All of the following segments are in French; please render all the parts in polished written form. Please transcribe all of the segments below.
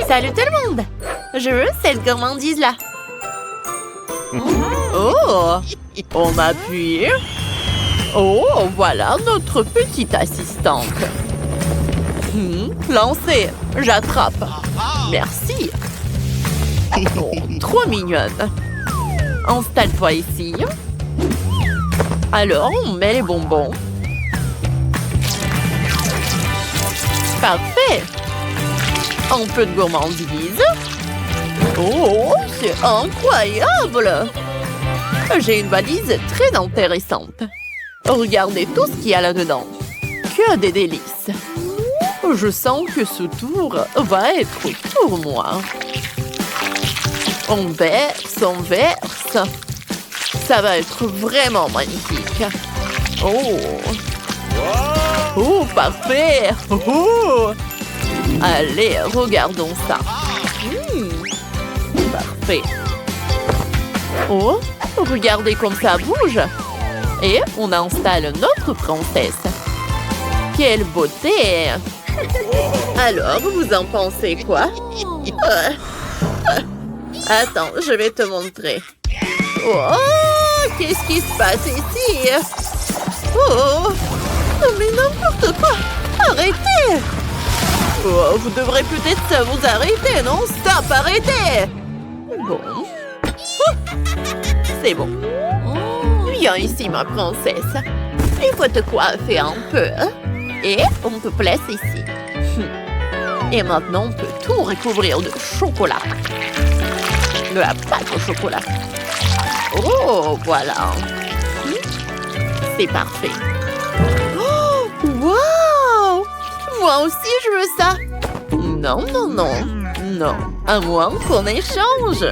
Salut tout le monde! Je veux cette gourmandise-là. Oh! On m'appuie. Oh, voilà notre petite assistante. Lancez, j'attrape. Merci. Oh, trop mignonne. Installe-toi ici. Alors, on met les bonbons. Parfait. Un peu de gourmandise. Oh, c'est incroyable! J'ai une valise très intéressante. Regardez tout ce qu'il y a là-dedans. Que des délices. Je sens que ce tour va être pour moi. On verse, on verse. Ça va être vraiment magnifique. Oh! Oh, parfait! Oh! Allez, regardons ça. Parfait. Oh, regardez comme ça bouge. Et on installe notre princesse. Quelle beauté! Alors, vous en pensez quoi? Attends, je vais te montrer. Oh, qu'est-ce qui se passe ici? Oh, mais n'importe quoi! Arrêtez! Oh, vous devrez peut-être vous arrêter, non? Stop, arrêtez! Bon. Oh, c'est bon. Viens ici, ma princesse. Il faut te coiffer un peu. Et on te place ici. Et maintenant, on peut tout recouvrir de chocolat. De la pâte au chocolat. Oh, voilà. C'est parfait. Oh, wow! Moi aussi, je veux ça. Non, non, non. Non. À moins qu'on échange.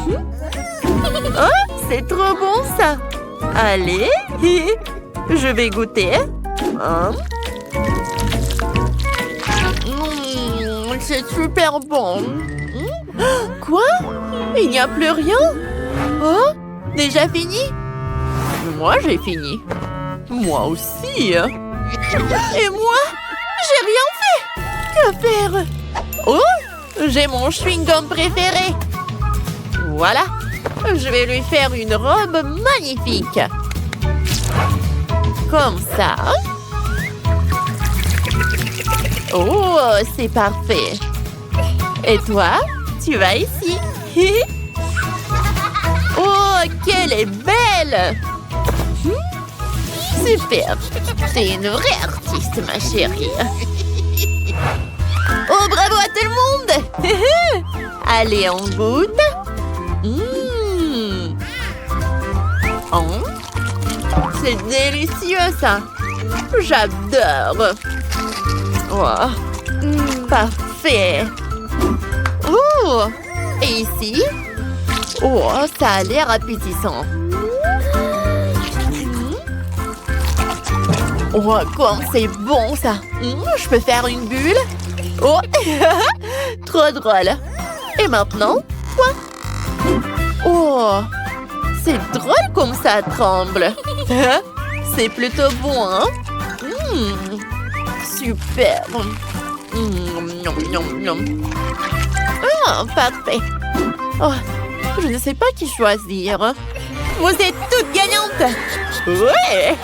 Oh, c'est trop bon, ça. Allez. Je vais goûter. C'est super bon. Quoi? Il n'y a plus rien? Oh, déjà fini? Moi, j'ai fini. Moi aussi. Et moi? J'ai rien fait. Que faire? Oh, j'ai mon chewing-gum préféré. Voilà. Je vais lui faire une robe magnifique. Comme ça. Oh, c'est parfait. Et toi, tu vas ici. Oh, qu'elle est belle! Super. C'est une vraie artiste, ma chérie. Oh, bravo à tout le monde! Allez, on goûte. Oh, c'est délicieux, ça. J'adore. Oh, parfait. Oh, et ici? Oh, ça a l'air appétissant. Oh, comme c'est bon, ça. Je peux faire une bulle? Oh, trop drôle. Et maintenant, quoi? Oh, c'est drôle comme ça tremble. C'est plutôt bon, hein? Super. Ah, parfait. Oh, je ne sais pas qui choisir. Vous êtes toutes gagnantes. Ouais,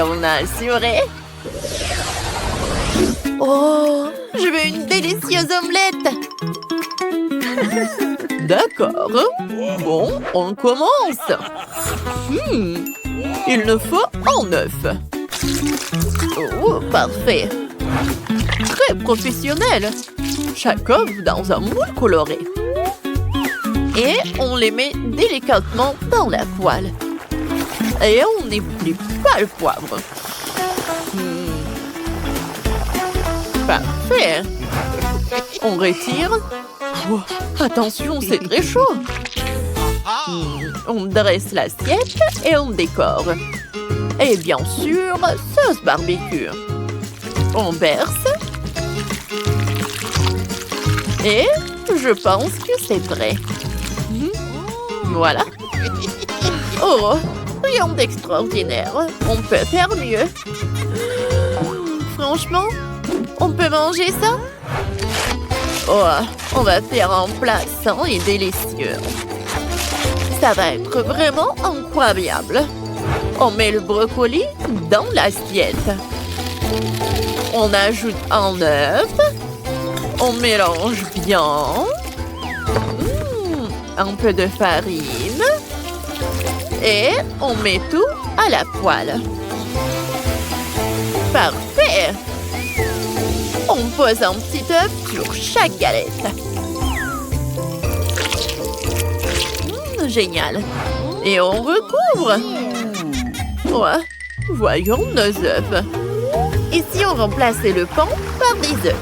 on a assuré. Oh, je veux une délicieuse omelette. D'accord. Bon, on commence. Il nous faut un œuf. Oh, parfait. Très professionnel. Chaque œuf dans un moule coloré. Et on les met délicatement dans la poêle. Et on n'oublie pas le poivre. Parfait. On retire. Oh, attention, c'est très chaud. On dresse l'assiette et on décore. Et bien sûr, sauce barbecue. On verse. Et je pense que c'est prêt. Voilà. Oh, rien d'extraordinaire. On peut faire mieux. Franchement, on peut manger ça? Oh, on va faire un plat sain et délicieux. Ça va être vraiment incroyable. On met le brocoli dans l'assiette. On ajoute un œuf. On mélange bien. Un peu de farine. Et on met tout à la poêle. Parfait! On pose un petit œuf sur chaque galette. Génial. Et on recouvre. Ouais. Voyons nos œufs. Et si on remplaçait le pain par des œufs?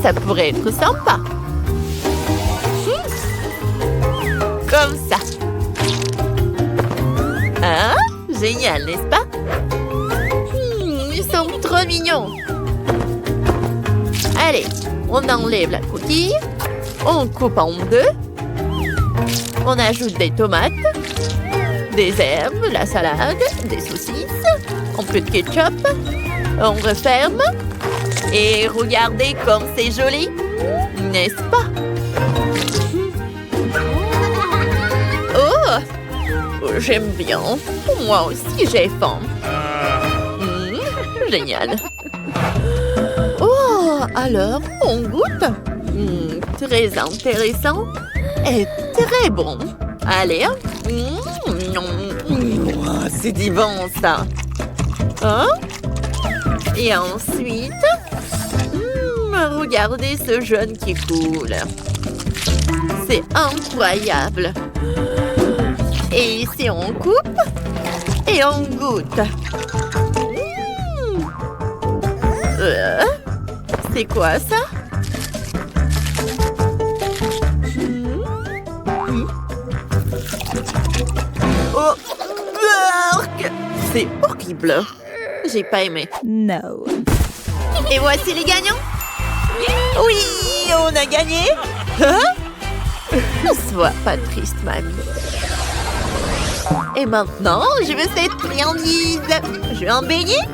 Ça pourrait être sympa. Comme ça. Ah, génial, n'est-ce pas? Ils sont trop mignons. Allez, on enlève la coquille. On coupe en deux. On ajoute des tomates, des herbes, la salade, des saucisses, un peu de ketchup. On referme. Et regardez comme c'est joli. N'est-ce pas? Oh! J'aime bien. Moi aussi, j'ai faim. Génial. Oh, alors, on goûte? Très intéressant et très bon. Allez. C'est divin, ça. Hein? Et ensuite... regardez ce jaune qui coule. C'est incroyable. Et ici, on coupe et on goûte. C'est quoi ça? Oh, c'est horrible. J'ai pas aimé. No. Et voici les gagnants. Oui, on a gagné. Hein? Ne sois pas triste, mamie. Et maintenant, je veux cette friandise. Je veux un beignet.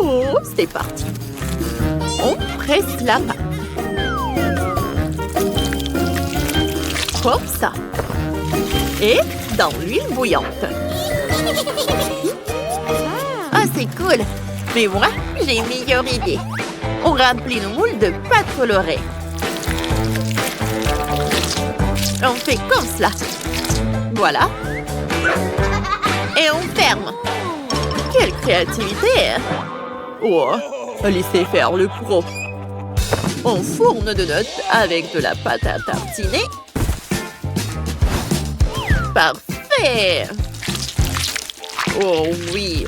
Oh, c'est parti. On presse la pâte. Comme ça. Et dans l'huile bouillante. Ah, c'est cool. Mais moi, j'ai une meilleure idée. On remplit le moule de pâte colorée. On fait comme cela. Voilà. Et on ferme. Quelle créativité! Oh, laissez faire le pro. On fourne de notes avec de la pâte à tartiner. Parfait! Oh oui!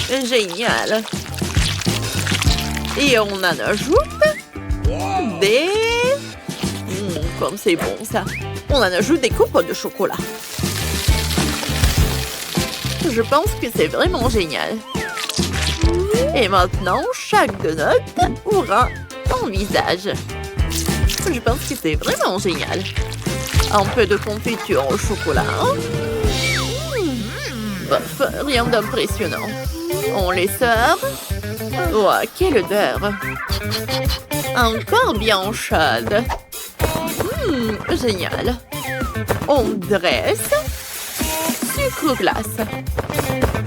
Génial! Et on en ajoute des... comme c'est bon ça! On en ajoute des coupes de chocolat. Je pense que c'est vraiment génial. Et maintenant, chaque donut aura un visage. Je pense que c'est vraiment génial. Un peu de confiture au chocolat. Bof, rien d'impressionnant. On les sort. Oh, quelle odeur! Encore bien chaude. Génial. On dresse. Sucre glace.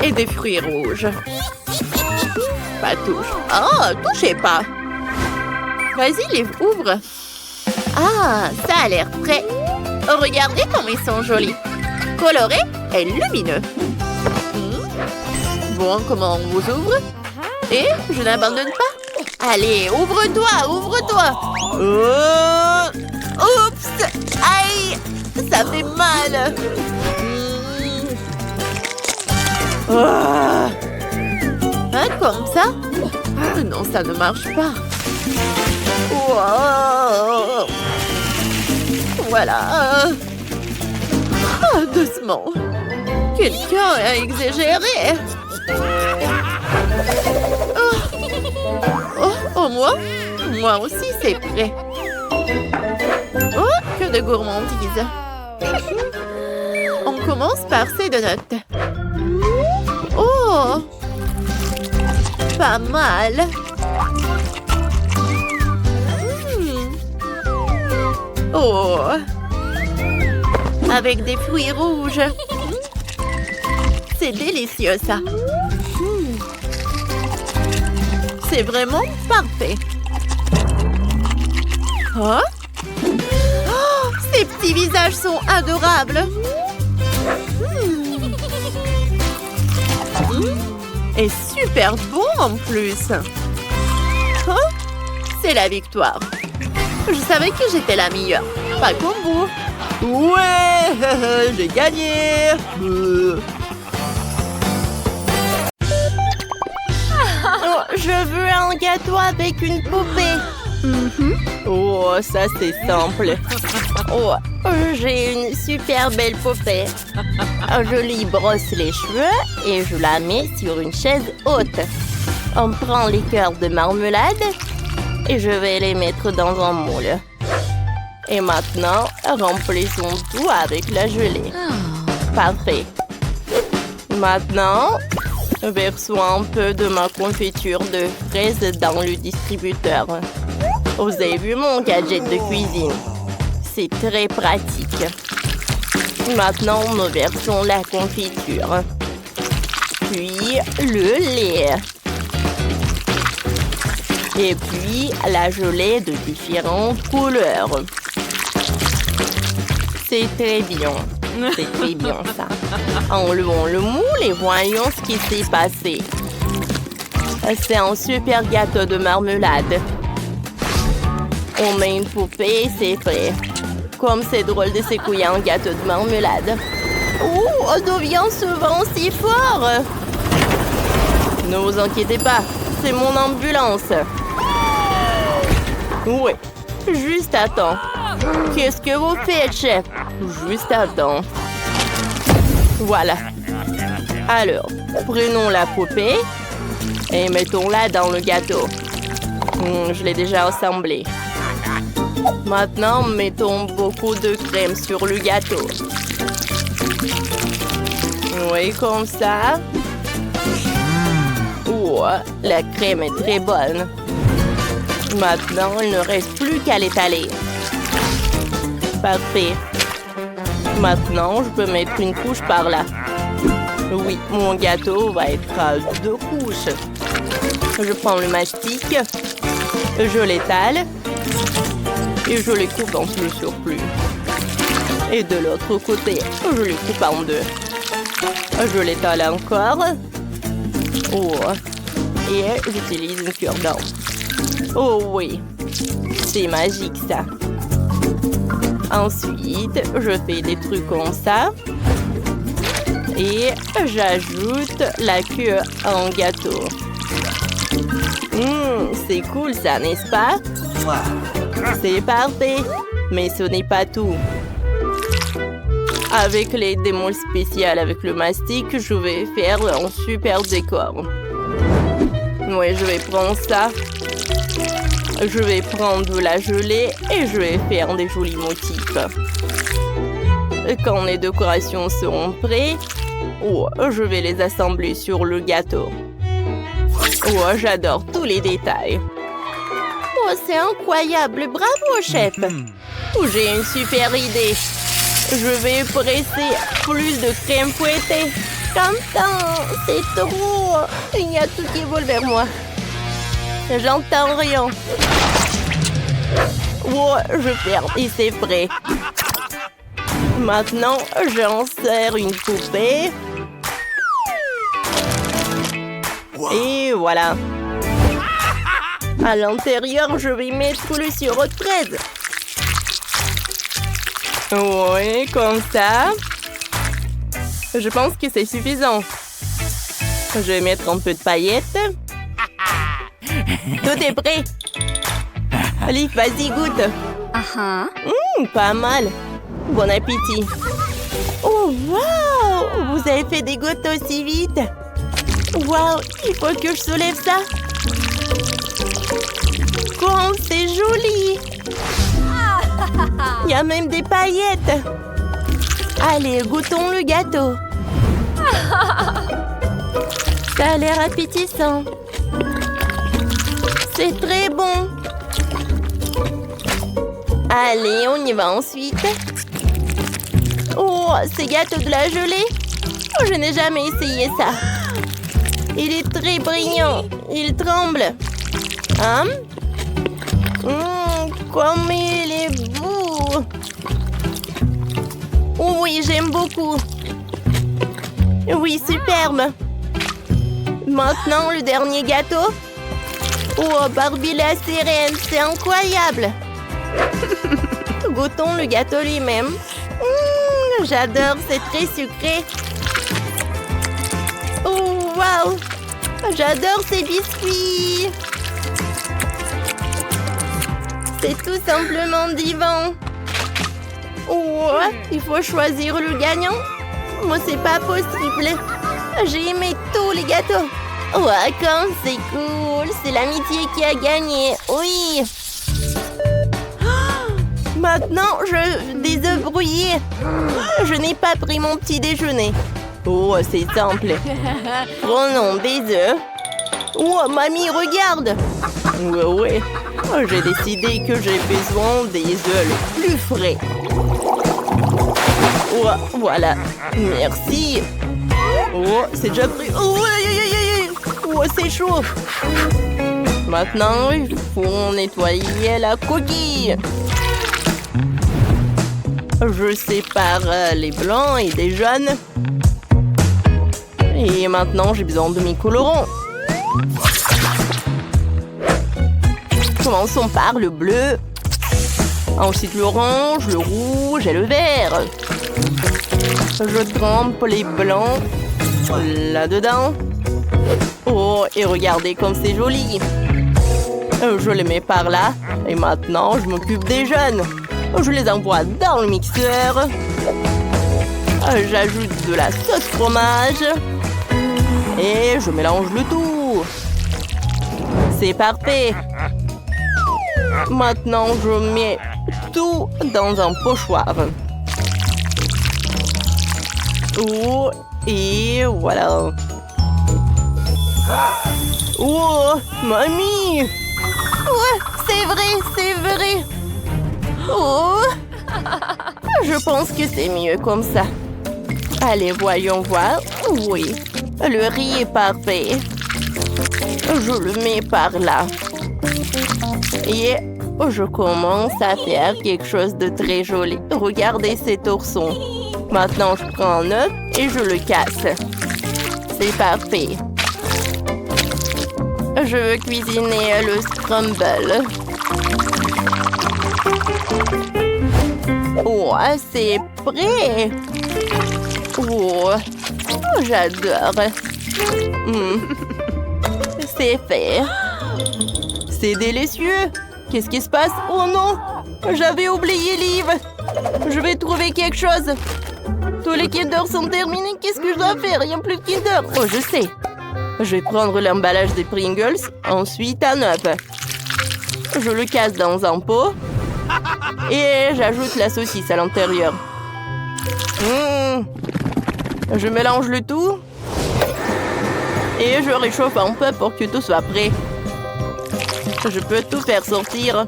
Et des fruits rouges. Pas touche. Oh, touchez pas. Vas-y, les ouvre. Ah, ça a l'air prêt. Regardez comme ils sont jolis. Colorés et lumineux. Bon, comment on vous ouvre? Et je n'abandonne pas. Allez, ouvre-toi, ouvre-toi. Oups. Aïe. Ça fait mal. Ah, comme ça? Non, ça ne marche pas. Wow. Voilà. Doucement. Quelqu'un a exagéré. Oh, moi? Moi aussi, c'est prêt. Oh, que de gourmandise. On commence par ces donuts. Oh! Pas mal. Oh! Avec des fruits rouges. C'est délicieux, ça. C'est vraiment parfait. Oh? Oh, ces petits visages sont adorables. Et super bon en plus. Oh, c'est la victoire. Je savais que j'étais la meilleure. Pas comme vous. Ouais, j'ai gagné. Oh, je veux un gâteau avec une poupée. Oh, ça c'est simple. Oh, j'ai une super belle poupée. Je lui brosse les cheveux et je la mets sur une chaise haute. On prend les cœurs de marmelade et je vais les mettre dans un moule. Et maintenant, remplissons tout avec la gelée. Parfait. Maintenant, versons un peu de ma confiture de fraises dans le distributeur. Vous avez vu mon gadget de cuisine? C'est très pratique. Maintenant, nous versons la confiture. Puis, le lait. Et puis, la gelée de différentes couleurs. C'est très bien. C'est très bien, ça. Enlevons le moule et voyons ce qui s'est passé. C'est un super gâteau de marmelade. On met une poupée et c'est prêt. Comme c'est drôle de secouer un gâteau de marmelade. Oh, on devient souvent si fort. Ne vous inquiétez pas, c'est mon ambulance. Oui, juste à temps. Qu'est-ce que vous faites, chef? Juste à temps. Voilà. Alors, prenons la poupée et mettons-la dans le gâteau. Je l'ai déjà assemblée. Maintenant, mettons beaucoup de crème sur le gâteau. Oui, comme ça. Oh, la crème est très bonne. Maintenant, il ne reste plus qu'à l'étaler. Parfait. Maintenant, je peux mettre une couche par là. Oui, mon gâteau va être à 2 couches. Je prends le mastic, je l'étale et je les coupe en plus sur plus. Et de l'autre côté, je les coupe en 2. Je l'étale encore. Oh. Et j'utilise une cure-dent. Oh oui, c'est magique ça. Ensuite, je fais des trucs comme ça. Et j'ajoute la queue en gâteau. C'est cool ça, n'est-ce pas? C'est parfait. Mais ce n'est pas tout. Avec l'aide des moules spéciales avec le mastic, je vais faire un super décor. Oui, je vais prendre ça. Je vais prendre de la gelée et je vais faire des jolis motifs. Quand les décorations seront prêtes, je vais les assembler sur le gâteau. Oh, j'adore tous les détails. Oh, c'est incroyable. Bravo, chef. Oh, j'ai une super idée. Je vais presser plus de crème fouettée. J'entends, c'est trop. Il y a tout qui vole vers moi. J'entends rien. Oh, je ferme et c'est prêt. Maintenant, j'insère une poupée. Et voilà. À l'intérieur, je vais mettre le sirop de fraise. Oui, comme ça. Je pense que c'est suffisant. Je vais mettre un peu de paillettes. Tout est prêt. Allez, vas-y, goûte. Pas mal. Bon appétit. Oh, wow! Vous avez fait des gâteaux aussi vite. Wow, il faut que je soulève ça. Comme c'est joli. Il y a même des paillettes. Allez, goûtons le gâteau. Ça a l'air appétissant. C'est très bon. Allez, on y va ensuite. Oh, ces gâteaux de la gelée. Oh, je n'ai jamais essayé ça. Il est très brillant. Il tremble. Hein? Comme il est beau. Oh oui, j'aime beaucoup. Oui, superbe. Maintenant, le dernier gâteau. Oh, Barbie la sirène, c'est incroyable. Goûtons le gâteau lui-même. J'adore, c'est très sucré. Oh, waouh! J'adore ces biscuits. C'est tout simplement divin. Oh, il faut choisir le gagnant. Moi, c'est pas possible. J'ai aimé tous les gâteaux. Oh, comme c'est cool. C'est l'amitié qui a gagné. Oui. Maintenant, des œufs brouillés. Je n'ai pas pris mon petit déjeuner. Oh, c'est simple. Prenons des œufs. Oh, mamie, regarde. Ouais. J'ai décidé que j'ai besoin des œufs les plus frais. Oh, voilà. Merci. Oh, c'est déjà pris. Oh, oh, c'est chaud. Maintenant, il faut nettoyer la coquille. Je sépare les blancs et des jaunes. Et maintenant, j'ai besoin de mes colorants. Commençons par le bleu. Ensuite, l'orange, le rouge et le vert. Je trempe les blancs là-dedans. Oh, et regardez comme c'est joli. Je les mets par là. Et maintenant, je m'occupe des jaunes. Je les envoie dans le mixeur. J'ajoute de la sauce fromage. Et je mélange le tout. C'est parfait. Maintenant, je mets tout dans un pochoir. Oh, et voilà. Oh, mamie! Ouais, c'est vrai. Oh, je pense que c'est mieux comme ça. Allez, voyons voir. Oui, le riz est parfait. Je le mets par là. Et je commence à faire quelque chose de très joli. Regardez ces torsons. Maintenant, je prends un œuf et je le casse. C'est parfait. Je veux cuisiner le scramble. Oh, c'est prêt. Oh, j'adore. C'est fait. C'est délicieux. Qu'est-ce qui se passe? Oh non, j'avais oublié Liv. Je vais trouver quelque chose. Tous les Kinder sont terminés. Qu'est-ce que je dois faire? Il n'y a plus de Kinder. Oh, je sais. Je vais prendre l'emballage des Pringles. Ensuite, un œuf. Je le casse dans un pot. Et j'ajoute la saucisse à l'intérieur. Je mélange le tout. Et je réchauffe un peu pour que tout soit prêt. Je peux tout faire sortir.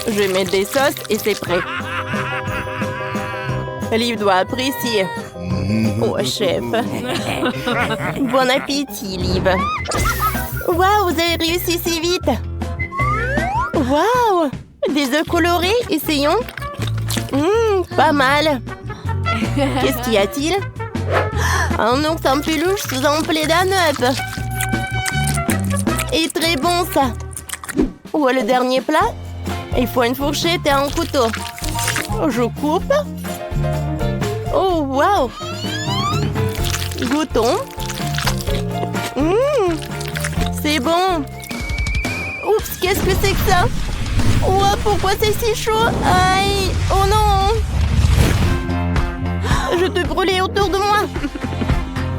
Je vais mettre des sauces et c'est prêt. Liv doit apprécier. Oh, chef. Bon appétit, Liv. Waouh, vous avez réussi si vite. Waouh, des œufs colorés, essayons. Pas mal. Qu'est-ce qu'y a-t-il? Un ours en peluche sous un plaid d'un œuf. Et très bon, ça. Où est le dernier plat? Il faut une fourchette et un couteau. Je coupe. Oh, waouh. Goûtons. C'est bon. Oups, qu'est-ce que c'est que ça? Oh, pourquoi c'est si chaud? Aïe. Oh non. Je te brûlais autour de moi.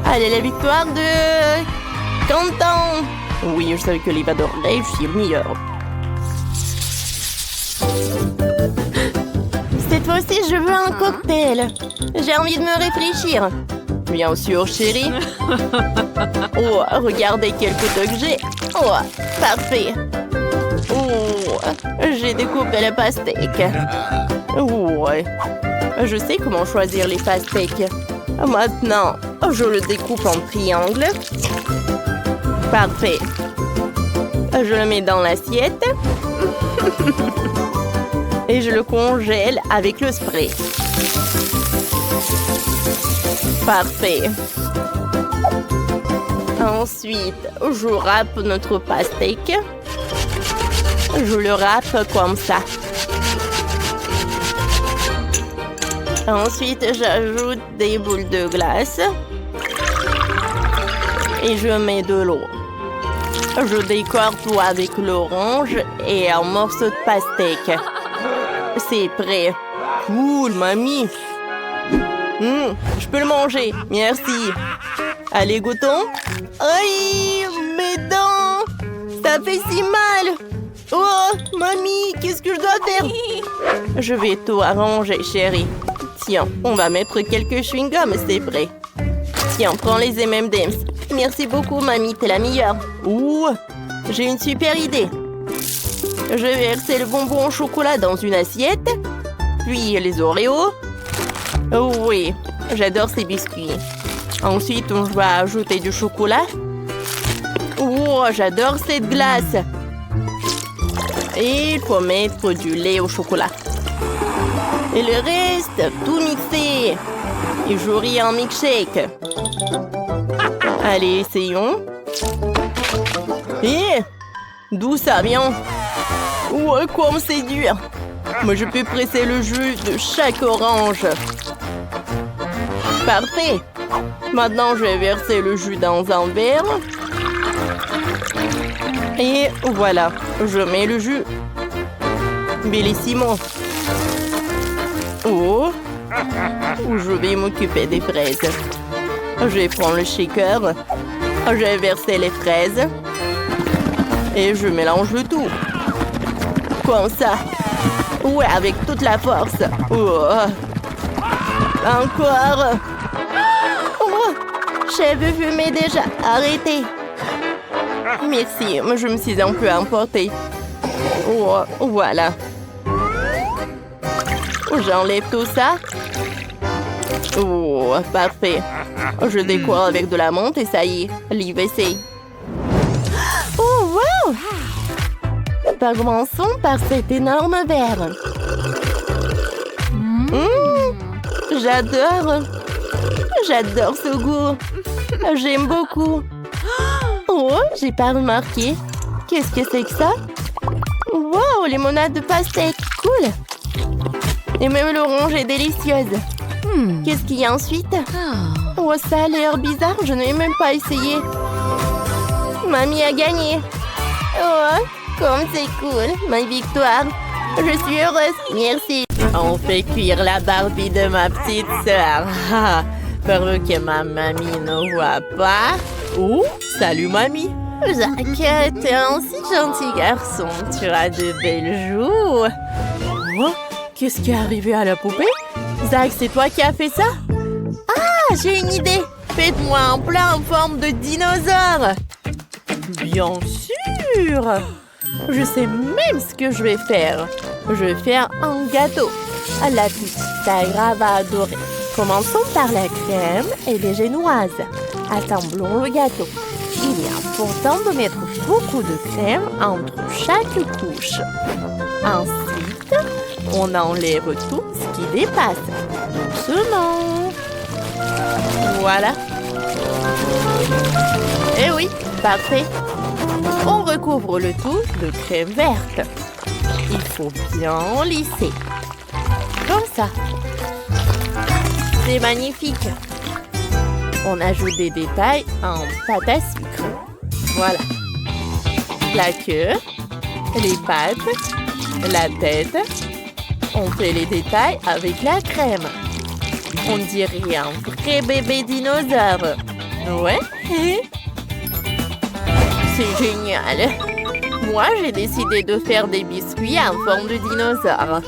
Allez, la victoire de Quentin. Oui, je savais que Liv adorerait, je suis le meilleur. Cette fois-ci, je veux un cocktail. J'ai envie de me réfléchir. Bien sûr, chérie. Oh, regardez quel couteau que j'ai. Oh, parfait. Oh, j'ai découpé le pastèque. Ouais, je sais comment choisir les pastèques. Maintenant, je le découpe en triangle. Parfait. Je le mets dans l'assiette. Et je le congèle avec le spray. Parfait. Ensuite, je râpe notre pastèque. Je le râpe comme ça. Ensuite, j'ajoute des boules de glace. Et je mets de l'eau. Je décore tout avec l'orange et un morceau de pastèque. C'est prêt. Cool, mamie. Je peux le manger. Merci. Allez, goûtons. Aïe, mes dents. Ça fait si mal. Oh, mamie, qu'est-ce que je dois faire? Je vais tout arranger, chérie. Tiens, on va mettre quelques chewing-gums, c'est prêt. Tiens, prends les M&M's. Merci beaucoup, mamie, t'es la meilleure. Ouh, j'ai une super idée. Je vais verser le bonbon au chocolat dans une assiette. Puis les Oreos. Oh oui, j'adore ces biscuits. Ensuite, on va ajouter du chocolat. Oh, j'adore cette glace. Et il faut mettre du lait au chocolat. Et le reste, tout mixer. Et j'aurai un milkshake. Allez, essayons. Et d'où ça vient? Ouais, comme c'est dur. Moi, je peux presser le jus de chaque orange. Parfait. Maintenant, je vais verser le jus dans un verre. Et voilà, je mets le jus. Bellissimo. Oh, je vais m'occuper des fraises. Je vais prendre le shaker. Je vais verser les fraises. Et je mélange le tout. Comme ça. Ouais, avec toute la force. Oh. Encore. Oh, cheveux fumés déjà. Arrêtez. Merci, je me suis un peu emportée. Oh, voilà. J'enlève tout ça. Oh, parfait. Je décore avec de la menthe et ça y est, l'IVC. Oh, wow! Commençons par cet énorme verre. J'adore. J'adore ce goût. J'aime beaucoup. Oh, j'ai pas remarqué. Qu'est-ce que c'est que ça? Wow, limonade de pastèque. Cool. Et même l'orange est délicieuse. Qu'est-ce qu'il y a ensuite? Oh, ça a l'air bizarre. Je n'ai même pas essayé. Mamie a gagné. Oh, comme c'est cool. Ma victoire. Je suis heureuse. Merci. On fait cuire la Barbie de ma petite sœur. Pour que ma mamie ne voit pas. Oh, salut mamie. Jacques, t'es un si gentil garçon. Tu as de belles joues. Oh, qu'est-ce qui est arrivé à la poupée? Zach, c'est toi qui as fait ça? Ah, j'ai une idée. Faites-moi un plat en forme de dinosaure. Bien sûr. Je sais même ce que je vais faire. Je vais faire un gâteau. La petite Tyra va adorer. Commençons par la crème et les génoises. Assemblons le gâteau. Il est important de mettre beaucoup de crème entre chaque couche. Ensuite, on enlève tout ce qui dépasse. Doucement. Voilà. Eh oui, parfait. On recouvre le tout de crème verte. Il faut bien lisser. Comme ça. C'est magnifique. On ajoute des détails en pâte à sucre. Voilà. La queue, les pattes, la tête. On fait les détails avec la crème. On dirait un vrai bébé dinosaure. Ouais. C'est génial. Moi, j'ai décidé de faire des biscuits en forme de dinosaure.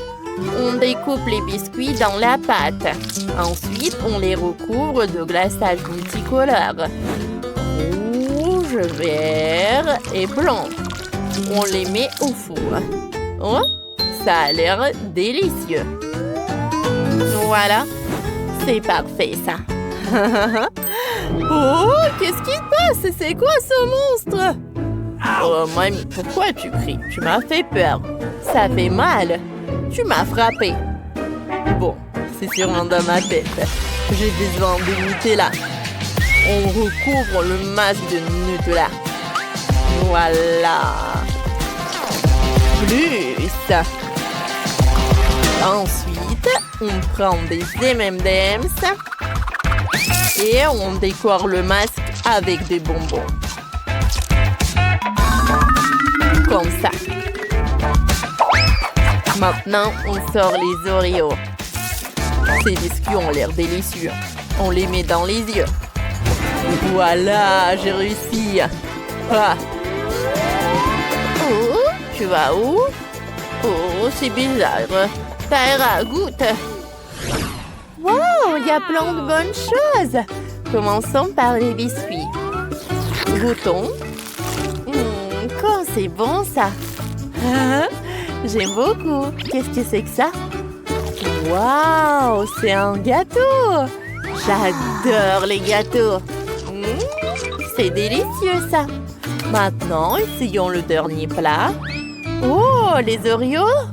On découpe les biscuits dans la pâte. Ensuite, on les recouvre de glaçage multicolore. Rouge, vert et blanc. On les met au four. Oh, ça a l'air délicieux. Voilà, c'est parfait ça. Oh, qu'est-ce qui se passe? C'est quoi ce monstre? Oh, mamie, pourquoi tu cries? Tu m'as fait peur. Ça fait mal. Tu m'as frappé. Bon, c'est sûrement dans ma tête. J'ai besoin de Nutella. On recouvre le masque de Nutella. Voilà. Plus. Ensuite, on prend des M&M's et on décore le masque avec des bonbons. Comme ça. Maintenant, on sort les Oreos. Ces biscuits ont l'air délicieux. On les met dans les yeux. Voilà, j'ai réussi. Ah. Oh, tu vas où? Oh, c'est bizarre. Taira, goûte. Wow, il y a plein de bonnes choses. Commençons par les biscuits. Goûtons. Comme c'est bon ça. J'aime beaucoup. Qu'est-ce que c'est que ça? Waouh, c'est un gâteau. J'adore les gâteaux. C'est délicieux ça. Maintenant, essayons le dernier plat. Oh, les Oreos.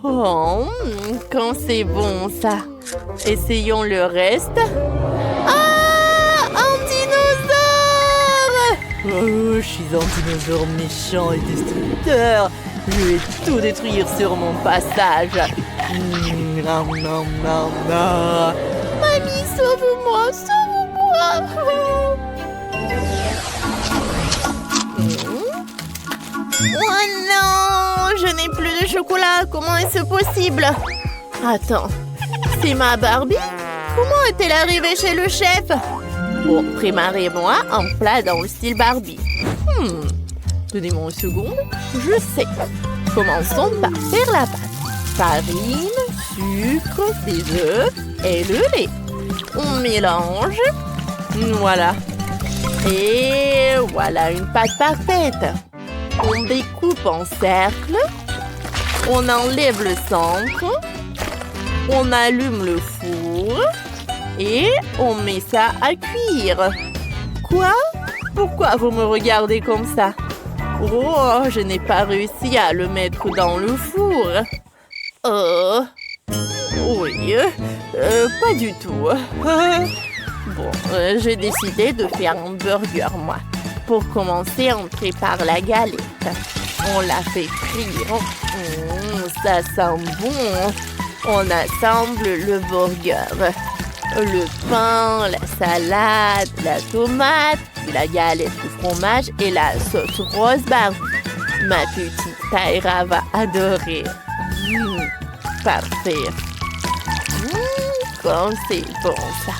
Oh, quand c'est bon ça. Essayons le reste. Ah, un dinosaure! Oh, je suis un dinosaure méchant et destructeur. Je vais tout détruire sur mon passage. Nom, nom, nom, nom. Mamie, sauve-moi, sauve-moi. Oh non, je n'ai plus de chocolat. Comment est-ce possible? Attends, c'est ma Barbie? Comment est-elle arrivée chez le chef? Bon, préparez-moi un plat dans le style Barbie. Donnez-moi une seconde. Je sais. Commençons par faire la pâte. Farine, sucre, des œufs et le lait. On mélange. Voilà. Et voilà une pâte parfaite. On découpe en cercle. On enlève le centre. On allume le four. Et on met ça à cuire. Quoi? Pourquoi vous me regardez comme ça? Oh, je n'ai pas réussi à le mettre dans le four. Oui, pas du tout. Bon, j'ai décidé de faire un burger, moi. Pour commencer, on prépare la galette. On la fait frire. Ça sent bon. On assemble le burger. Le pain, la salade, la tomate, la galette de fromage et la sauce rose Barbie. Ma petite Taira va adorer. Parfait. Comme c'est bon ça.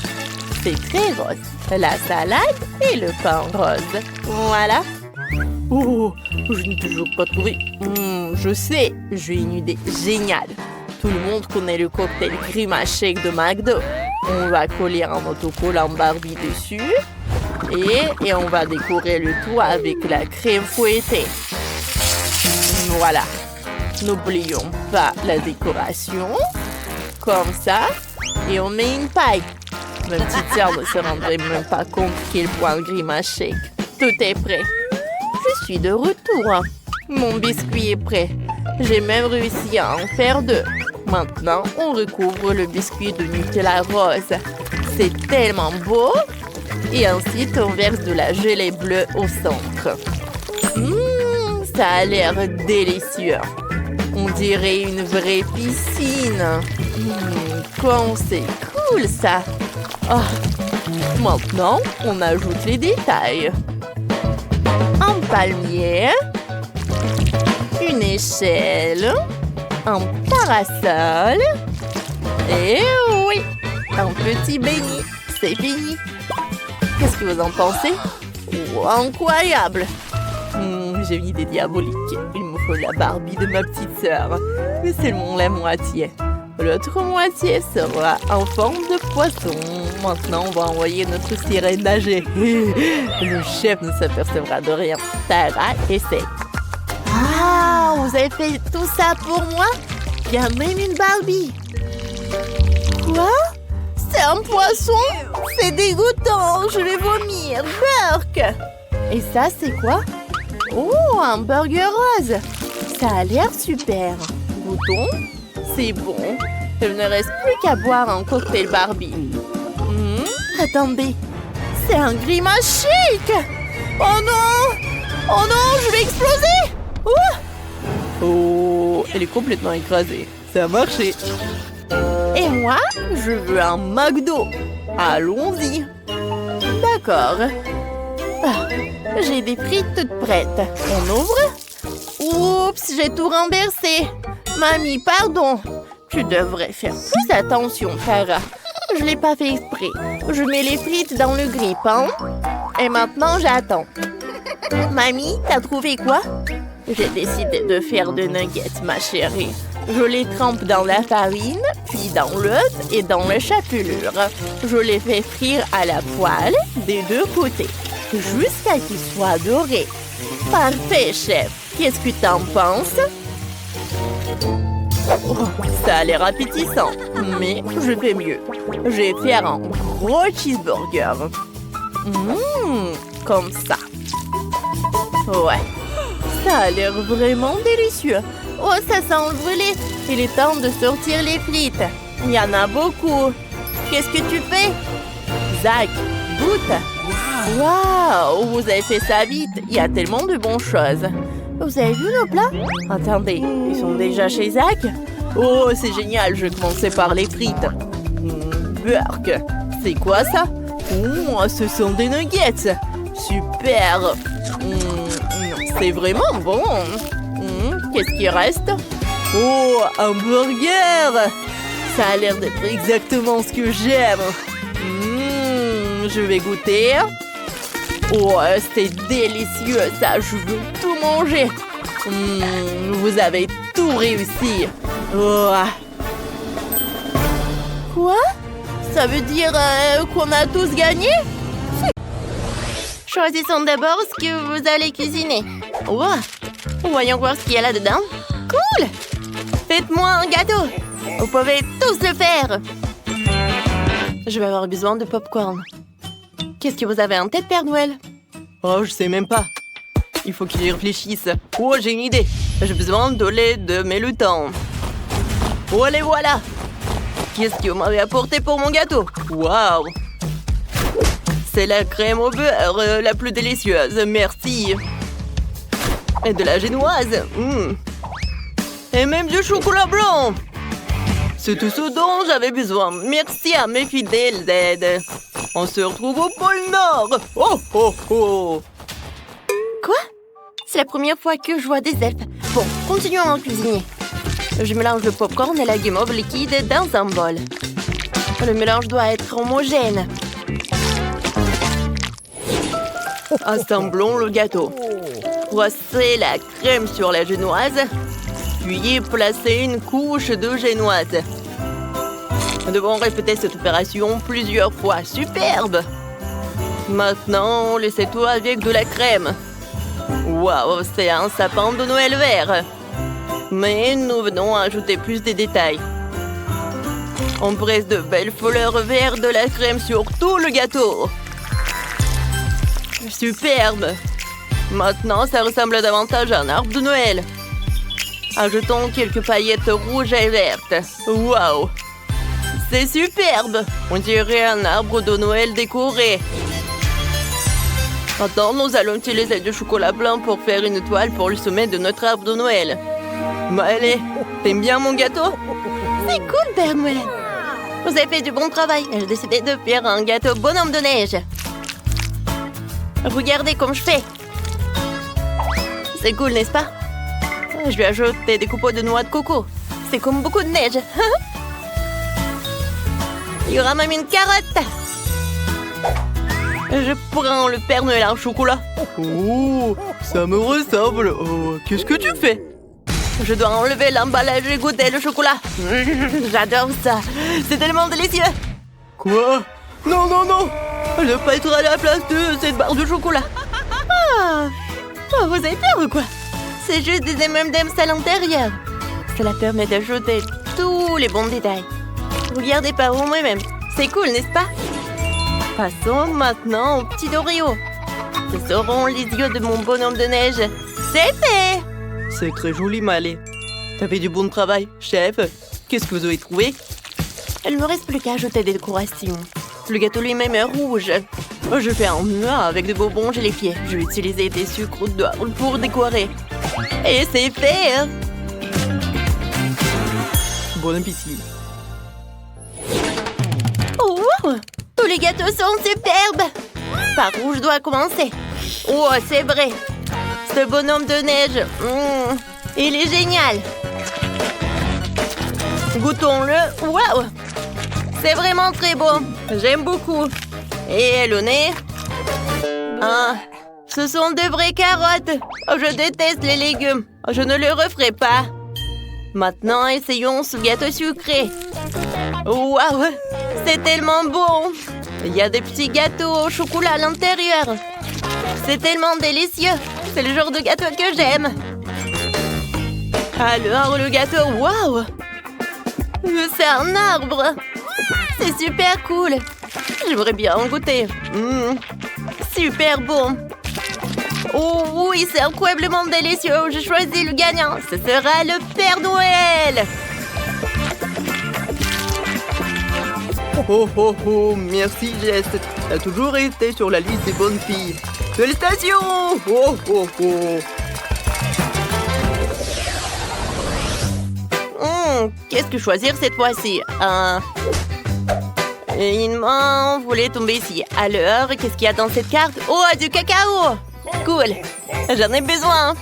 C'est très rose. La salade et le pain rose. Voilà. Oh, je n'ai toujours pas trouvé. Je sais, j'ai une idée géniale. Tout le monde connaît le cocktail Grimace Shake de McDo. On va coller un autocollant Barbie dessus. Et on va décorer le tout avec la crème fouettée. Voilà. N'oublions pas la décoration. Comme ça. Et on met une paille. Ma petite sœur ne se rendrait même pas compte quel point le Grimace Shake. Tout est prêt. Je suis de retour. Mon biscuit est prêt. J'ai même réussi à en faire 2. Maintenant, on recouvre le biscuit de Nutella rose. C'est tellement beau. Et ensuite, on verse de la gelée bleue au centre. Ça a l'air délicieux. On dirait une vraie piscine. Comme c'est cool ça. Maintenant, on ajoute les détails. Un palmier. Une échelle. Un parasol. Et oui, un petit béni. C'est fini. Qu'est-ce que vous en pensez? Oh, incroyable! J'ai une idée diabolique. Il me faut la Barbie de ma petite sœur. Mais seulement la moitié. L'autre moitié sera en forme de poisson. Maintenant, on va envoyer notre sirène nager. Le chef ne s'apercevra de rien. Tara essaie. avez fait tout ça pour moi? Il y a même une Barbie. Quoi? C'est un poisson? C'est dégoûtant, je vais vomir. Burk! Et ça, c'est quoi? Oh, un burger rose. Ça a l'air super. Goûtons? C'est bon. Il ne reste plus qu'à boire un cocktail Barbie. Attendez. C'est un grimace shake! Oh non! Oh non, je vais exploser! Oh, elle est complètement écrasée. Ça a marché. Et moi, je veux un McDo. Allons-y. D'accord. Ah, j'ai des frites toutes prêtes. On ouvre? Oups, j'ai tout renversé. Mamie, pardon. Tu devrais faire plus attention, Tara. Je l'ai pas fait exprès. Je mets les frites dans le grille-pain. Et maintenant, j'attends. Mamie, t'as trouvé quoi? J'ai décidé de faire des nuggets, ma chérie. Je les trempe dans la farine, puis dans l'œuf et dans la chapelure. Je les fais frire à la poêle des deux côtés, jusqu'à qu'ils soient dorés. Parfait, chef. Qu'est-ce que t'en penses? Oh, ça a l'air appétissant, mais je fais mieux. Je vais faire un gros cheeseburger. Comme ça. Ouais, ça a l'air vraiment délicieux. Oh, ça sent le brûlé. Il est temps de sortir les frites. Il y en a beaucoup. Qu'est-ce que tu fais? Zach, goûte. Waouh, vous avez fait ça vite. Il y a tellement de bonnes choses. Vous avez vu nos plats? Attendez, ils sont déjà chez Zach? Oh, c'est génial, je vais commencer par les frites. Burk, c'est quoi ça? Oh, ce sont des nuggets. Super. C'est vraiment bon. Qu'est-ce qui reste? Oh, un burger! Ça a l'air d'être exactement ce que j'aime. Je vais goûter. Oh, c'est délicieux ça, je veux tout manger. Vous avez tout réussi. Oh. Quoi? Ça veut dire qu'on a tous gagné? Choisissons d'abord ce que vous allez cuisiner. Oh. Voyons voir ce qu'il y a là-dedans. Cool! Faites-moi un gâteau. Vous pouvez tous le faire. Je vais avoir besoin de popcorn. Qu'est-ce que vous avez en tête, Père Noël? Oh, je sais même pas. Il faut qu'il y réfléchisse. Oh, j'ai une idée. J'ai besoin de lait de Mélutan. Oh, les voilà. Qu'est-ce que vous m'avez apporté pour mon gâteau? Waouh! C'est la crème au beurre la plus délicieuse. Merci. Et de la génoise. Et même du chocolat blanc. C'est tout ce dont j'avais besoin. Merci à mes fidèles aides. On se retrouve au pôle Nord. Oh, oh, oh. Quoi? C'est la première fois que je vois des elfes. Bon, continuons à en cuisiner. Je mélange le popcorn et la guimauve liquide dans un bol. Le mélange doit être homogène. Assemblons le gâteau. Froissez la crème sur la génoise, puis placez une couche de génoise. Nous devons répéter cette opération plusieurs fois. Superbe! Maintenant, laissez tout avec de la crème. Waouh, c'est un sapin de Noël vert. Mais nous venons ajouter plus de détails. On presse de belles fleurs vertes de la crème sur tout le gâteau. Superbe! Maintenant, ça ressemble davantage à un arbre de Noël. Ajoutons quelques paillettes rouges et vertes. Waouh! C'est superbe! On dirait un arbre de Noël décoré. Maintenant, nous allons utiliser du chocolat blanc pour faire une toile pour le sommet de notre arbre de Noël. Mais allez, t'aimes bien mon gâteau? C'est cool, Père Noël! Vous avez fait du bon travail. J'ai décidé de faire un gâteau bonhomme de neige. Regardez comme je fais. C'est cool, n'est-ce pas? Je vais ajouter des copeaux de noix de coco. C'est comme beaucoup de neige. Il y aura même une carotte. Je prends le Père Noël en chocolat. Oh, ça me ressemble. Oh, qu'est-ce que tu fais? Je dois enlever l'emballage et goûter le chocolat. J'adore ça. C'est tellement délicieux. Quoi? Non, non, non. Je ne veux pas être à la place de cette barre de chocolat. Oh, vous avez peur ou quoi? c'est juste des M&M's à l'intérieur. Cela permet d'ajouter tous les bons détails. Regardez par vous-même. C'est cool, n'est-ce pas? Passons maintenant aux petits Oreos. Ce seront les yeux de mon bonhomme de neige. C'est fait! C'est très joli, Malé. T'as fait du bon travail, chef. Qu'est-ce que vous avez trouvé? Il ne me reste plus qu'à ajouter des décorations. Le gâteau lui-même est rouge. Je fais un mur avec des bonbons gélifiés. Je vais utiliser des sucres d'or pour décorer. Et c'est fait! Bon appétit. Oh, wow! Tous les gâteaux sont superbes! Par où je dois commencer? Oh, c'est vrai! Ce bonhomme de neige, il est génial! Goûtons-le! Waouh! C'est vraiment très beau! J'aime beaucoup! Et le nez? Ah, ce sont de vraies carottes! Oh, je déteste les légumes! Je ne le referai pas! Maintenant, essayons ce gâteau sucré! Waouh! C'est tellement bon! Il y a des petits gâteaux au chocolat à l'intérieur! C'est tellement délicieux! C'est le genre de gâteau que j'aime! Alors, le gâteau, waouh! C'est un arbre! C'est super cool! J'aimerais bien en goûter! Super bon! Oh oui, c'est incroyablement délicieux! J'ai choisi le gagnant! Ce sera le Père Noël! Oh oh oh! Merci, Jess! T'as toujours été sur la liste des bonnes filles! Félicitations! Oh oh oh! Qu'est-ce que choisir cette fois-ci? Une main voulait tomber ici. Alors, qu'est-ce qu'il y a dans cette carte? Oh, du cacao! Cool! J'en ai besoin!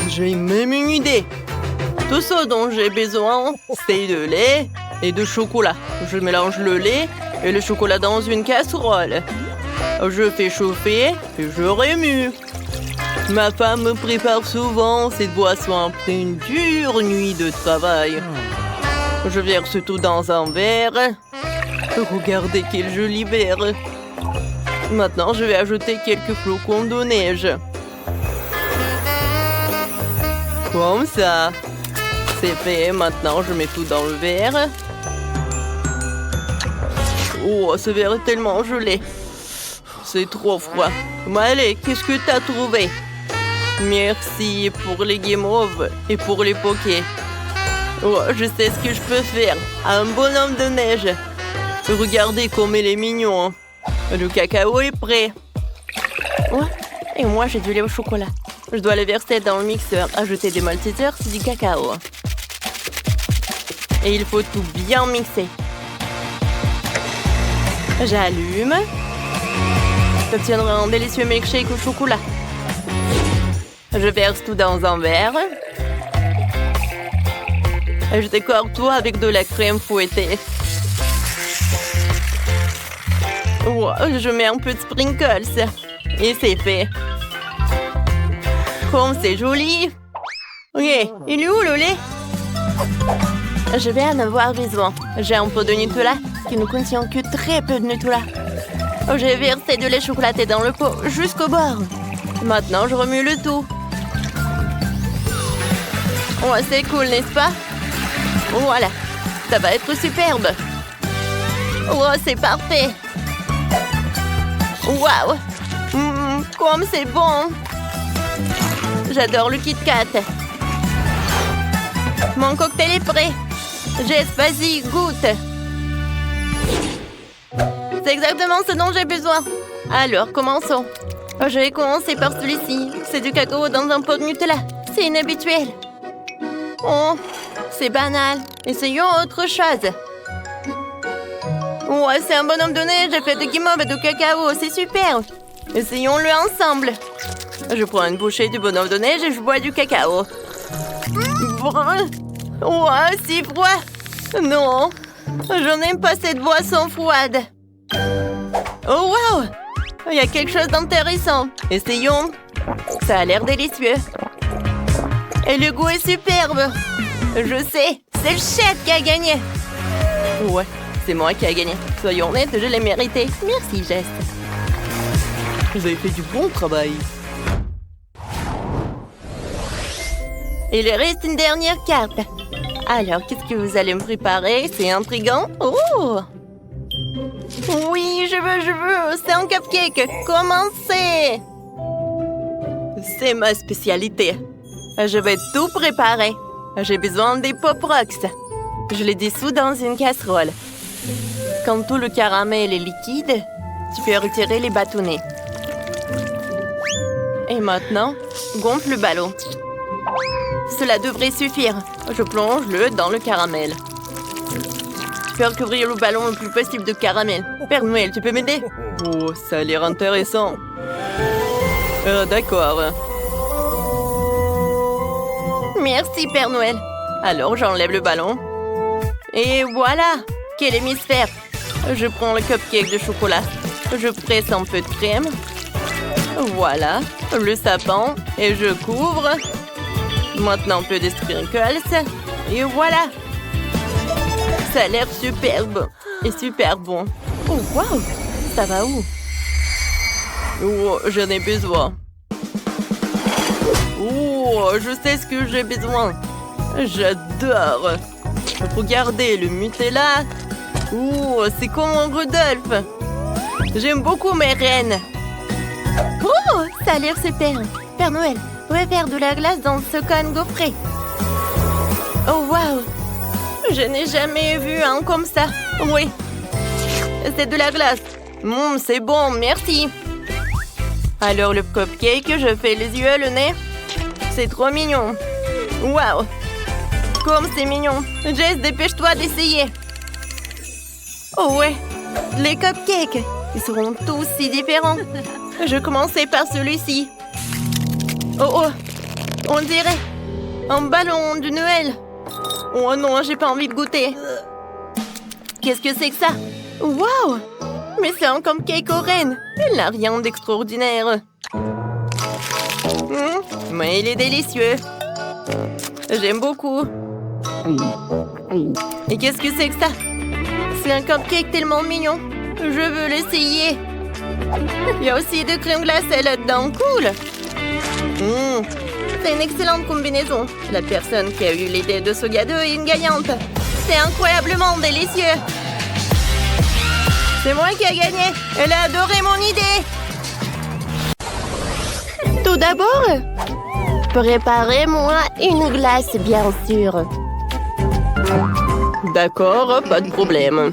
J'ai même une idée! Tout ce dont j'ai besoin, c'est de lait et de chocolat. Je mélange le lait et le chocolat dans une casserole. Je fais chauffer et je remue. Ma femme me prépare souvent cette boisson après une dure nuit de travail. Je verse tout dans un verre. Regardez quel joli verre. Maintenant, je vais ajouter quelques flocons de neige. Comme ça. C'est fait. Maintenant, je mets tout dans le verre. Oh, ce verre est tellement gelé. C'est trop froid. Allez, qu'est-ce que t'as trouvé? Merci pour les guimauves et pour les pokés. Oh, je sais ce que je peux faire. Un bonhomme de neige. Regardez comme il est mignon. Le cacao est prêt. Oh, et moi, j'ai du lait au chocolat. Je dois le verser dans le mixeur. Ajouter des maltesers, c'est du cacao. Et il faut tout bien mixer. J'allume. J'obtiendrai un délicieux milkshake au chocolat. Je verse tout dans un verre. Je décore tout avec de la crème fouettée. Wow, je mets un peu de sprinkles. Et c'est fait. Comme c'est joli. Ok, il est où le lait? Je vais en avoir besoin. J'ai un peu de Nutella qui ne contient que très peu de Nutella. J'ai versé de lait chocolaté dans le pot jusqu'au bord. Maintenant, je remue le tout. Oh, c'est cool, n'est-ce pas? Voilà, ça va être superbe. Oh, c'est parfait. Waouh! Comme c'est bon! J'adore le Kit Kat. Mon cocktail est prêt. Jess, vas-y, goûte. C'est exactement ce dont j'ai besoin. Alors, commençons. Je vais commencer par celui-ci. C'est du cacao dans un pot de Nutella. C'est inhabituel. Oh, c'est banal. Essayons autre chose. Ouais, c'est un bonhomme de neige fait de guimauve et de cacao. C'est super. Essayons-le ensemble. Je prends une bouchée du bonhomme de neige et je bois du cacao. Ouais, c'est froid. Non, je n'aime pas cette boisson froide. Oh, wow! Il y a quelque chose d'intéressant. Essayons. Ça a l'air délicieux. Et le goût est superbe. Je sais, c'est le chef qui a gagné. Ouais, c'est moi qui a gagné. Soyons honnêtes, je l'ai mérité. Merci, Jess. Vous avez fait du bon travail. Il reste une dernière carte. Alors, qu'est-ce que vous allez me préparer? C'est intriguant. Oh! Oui, je veux. C'est un cupcake. Commencez! C'est ma spécialité. Je vais tout préparer. J'ai besoin des Pop Rocks. Je les dissous dans une casserole. Quand tout le caramel est liquide, tu peux retirer les bâtonnets. Et maintenant, gonfle le ballon. Cela devrait suffire. Je plonge-le dans le caramel. Faire couvrir le ballon le plus possible de caramel. Père Noël, tu peux m'aider? Oh, ça a l'air intéressant. D'accord. Merci, Père Noël. Alors, j'enlève le ballon. Et voilà! Quel hémisphère! Je prends le cupcake de chocolat. Je presse un peu de crème. Voilà, le sapin. Et je couvre. Maintenant, un peu de sprinkles. Et voilà! Ça a l'air superbe. Et super bon. Oh, waouh! Ça va où? Oh, j'en ai besoin. Oh, je sais ce que j'ai besoin. J'adore. Regardez le Nutella. Oh, c'est comme un Rudolph. J'aime beaucoup mes reines. Oh, ça a l'air super. Père Noël, on va faire de la glace dans ce cône gaufré. Oh, waouh. Je n'ai jamais vu un comme ça. Oui. C'est de la glace. C'est bon, merci. Alors, le cupcake, je fais les yeux, le nez. C'est trop mignon. Waouh. Comme c'est mignon. Jess, dépêche-toi d'essayer. Oh ouais, les cupcakes. Ils seront tous si différents. Je commençais par celui-ci. Oh, on dirait un ballon de Noël. Oh non, j'ai pas envie de goûter. Qu'est-ce que c'est que ça? Waouh! Mais c'est un cupcake aux rennes. Il n'a rien d'extraordinaire. Mais il est délicieux. J'aime beaucoup. Et qu'est-ce que c'est que ça? C'est un cupcake tellement mignon. Je veux l'essayer. Il y a aussi de crème glacée là-dedans. Cool. C'est une excellente combinaison. La personne qui a eu l'idée de ce gâteau est une gagnante. C'est incroyablement délicieux. C'est moi qui ai gagné. Elle a adoré mon idée. Tout d'abord, préparez-moi une glace, bien sûr. D'accord, pas de problème.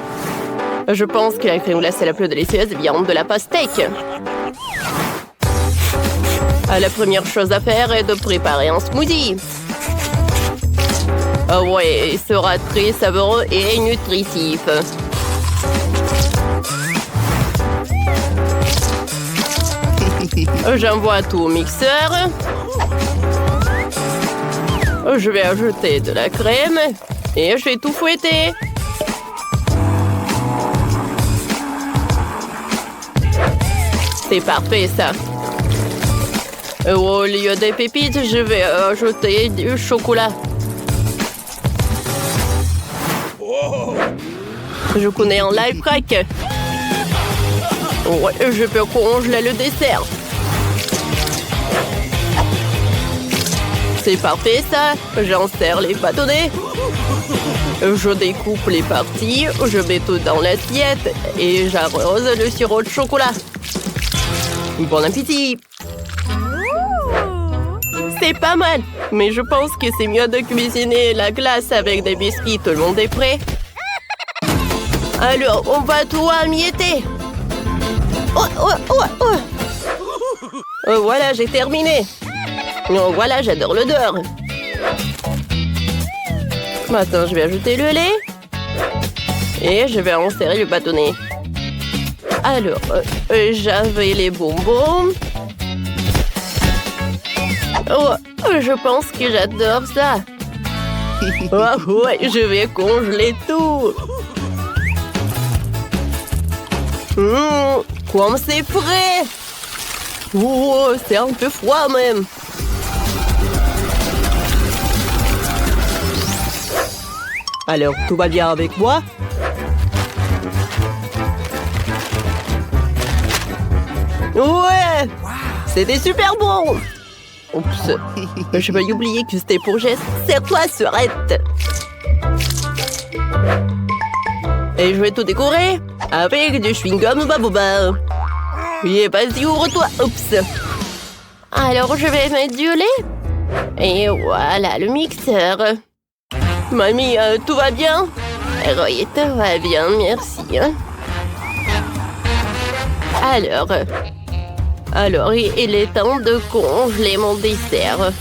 Je pense que la crème glacée la plus délicieuse vient de la pastèque. La première chose à faire est de préparer un smoothie. Ah ouais, il sera très savoureux et nutritif. J'envoie tout au mixeur. Je vais ajouter de la crème et je vais tout fouetter. C'est parfait ça. Au lieu des pépites, je vais ajouter du chocolat. Je connais un life hack. Ouais, je peux congeler le dessert. C'est parfait ça. J'insère les bâtonnets. Je découpe les parties. Je mets tout dans l'assiette. Et j'arrose le sirop de chocolat. Bon appétit. C'est pas mal. Mais je pense que c'est mieux de cuisiner la glace avec des biscuits. Tout le monde est prêt? Alors, on va tout emietter. Voilà, j'ai terminé. Oh, voilà, j'adore l'odeur. Maintenant, je vais ajouter le lait. Et je vais insérer le bâtonnet. Alors, j'avais les bonbons. Oh, je pense que j'adore ça. Oh, ouais, je vais congeler tout. Comme c'est frais. Oh, c'est un peu froid même. Alors, tout va bien avec moi? Ouais! C'était super bon! Oups. Je vais oublier que c'était pour geste. Serre-toi, Serette. Et je vais tout décorer avec du chewing-gum Baboba. Et vas-y, ouvre-toi. Oups. Alors, je vais mettre du lait. Et voilà, le mixeur. Mamie, tout va bien? Oui, tout va bien, merci. Alors, il est temps de congeler mon dessert.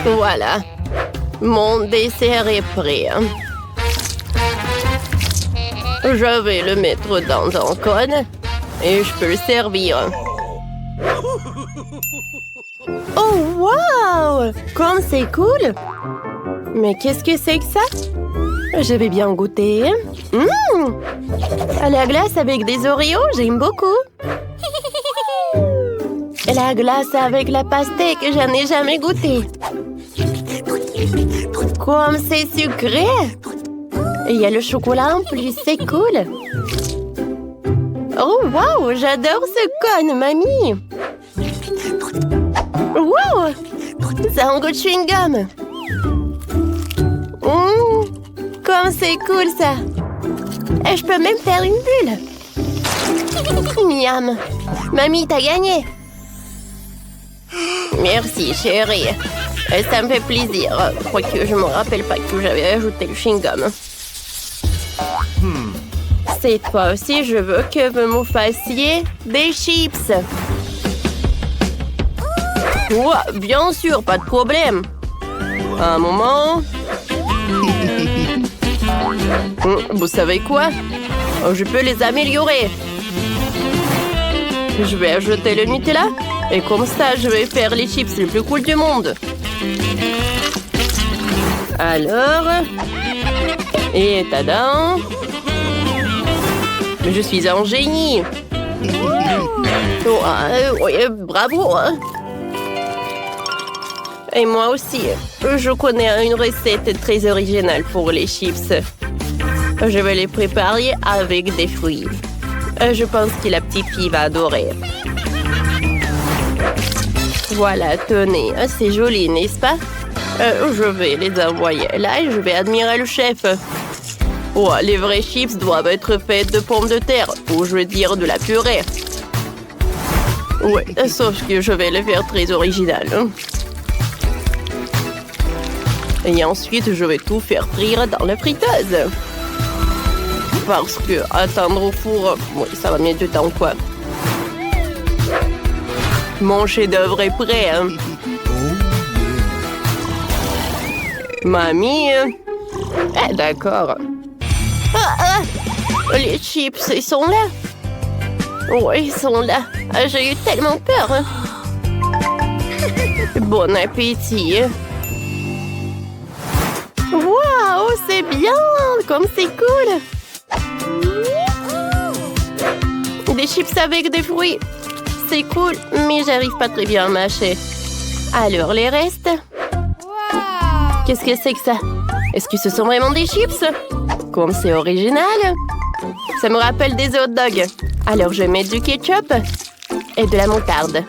Voilà. Mon dessert est prêt. Je vais le mettre dans un cône et je peux le servir. Oh, wow! Comme c'est cool! Mais qu'est-ce que c'est que ça? Je vais bien goûter. La glace avec des Oreos, j'aime beaucoup. La glace avec la pastèque, j'en ai jamais goûté. Comme c'est sucré! Il y a le chocolat en plus, c'est cool. Oh, wow! J'adore ce cône, mamie! Wow! Ça a un goût de chewing-gum. Comme c'est cool, ça! Et je peux même faire une bulle. Miam! Mamie, t'as gagné! Merci, chérie. Ça me fait plaisir. Quoique je me rappelle pas que j'avais ajouté le chewing-gum. Cette fois aussi, je veux que vous me fassiez des chips. Ouais, bien sûr, pas de problème. Un moment. Vous savez quoi? Je peux les améliorer. Je vais ajouter le Nutella. Et comme ça, je vais faire les chips les plus cool du monde. Alors... Et tadam! Je suis un génie! Ouais, bravo! Et moi aussi, je connais une recette très originale pour les chips. Je vais les préparer avec des fruits. Je pense que la petite fille va adorer. Voilà, tenez, c'est joli, n'est-ce pas? Je vais les envoyer là et je vais admirer le chef. Oh, les vrais chips doivent être faits de pommes de terre, ou je veux dire de la purée. Ouais, sauf que je vais le faire très original. Et ensuite, je vais tout faire frire dans la friteuse. Parce que attendre au four, oui, ça va mettre du temps, quoi. Mon chef-d'œuvre est prêt, hein. Mamie... d'accord. Les chips, ils sont là. Oui, ils sont là. J'ai eu tellement peur. Bon appétit. Waouh, c'est bien. Comme c'est cool. Des chips avec des fruits. C'est cool, mais j'arrive pas très bien à mâcher. Alors, les restes. Qu'est-ce que c'est que ça? Est-ce que ce sont vraiment des chips? Comme c'est original. Ça me rappelle des hot dogs. Alors, je mets du ketchup et de la moutarde.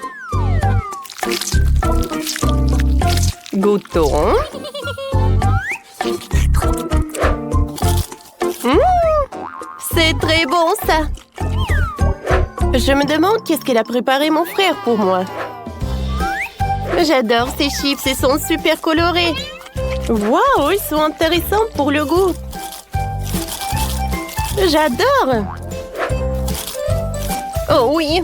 Goûtons. C'est très bon, ça. Je me demande qu'est-ce qu'elle a préparé mon frère pour moi. J'adore ces chips, ils sont super colorés. Waouh, ils sont intéressants pour le goût. J'adore. Oh oui,